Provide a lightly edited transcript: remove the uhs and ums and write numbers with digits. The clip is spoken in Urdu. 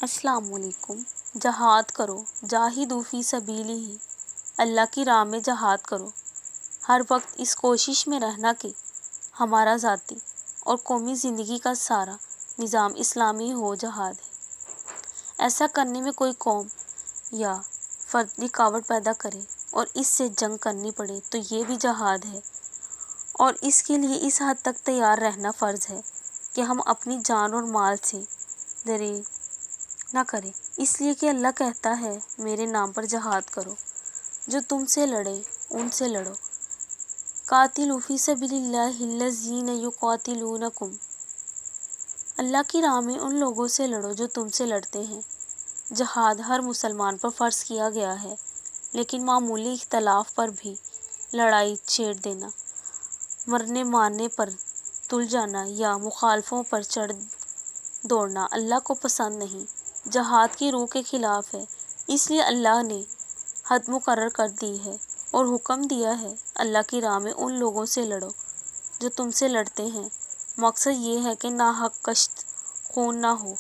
السلام علیکم۔ جہاد کرو، جاہدوا فی سبیلہ، اللہ کی راہ میں جہاد کرو۔ ہر وقت اس کوشش میں رہنا کہ ہمارا ذاتی اور قومی زندگی کا سارا نظام اسلامی ہو۔ جہاد ہے، ایسا کرنے میں کوئی قوم یا فرد رکاوٹ پیدا کرے اور اس سے جنگ کرنی پڑے تو یہ بھی جہاد ہے، اور اس کے لیے اس حد تک تیار رہنا فرض ہے کہ ہم اپنی جان اور مال سے دریغ نہ کریں، اس لیے کہ اللہ کہتا ہے میرے نام پر جہاد کرو، جو تم سے لڑے ان سے لڑو۔ قاتلوا فی سبیل اللہ الذین یقاتلونکم، اللہ کی راہ میں ان لوگوں سے لڑو جو تم سے لڑتے ہیں۔ جہاد ہر مسلمان پر فرض کیا گیا ہے، لیکن معمولی اختلاف پر بھی لڑائی چھیڑ دینا، مرنے مارنے پر تل جانا یا مخالفوں پر چڑھ دوڑنا اللہ کو پسند نہیں، جہاد کی روح کے خلاف ہے۔ اس لیے اللہ نے حد مقرر کر دی ہے اور حکم دیا ہے اللہ کی راہ میں ان لوگوں سے لڑو جو تم سے لڑتے ہیں۔ مقصد یہ ہے کہ ناحق کشت خون نہ ہو۔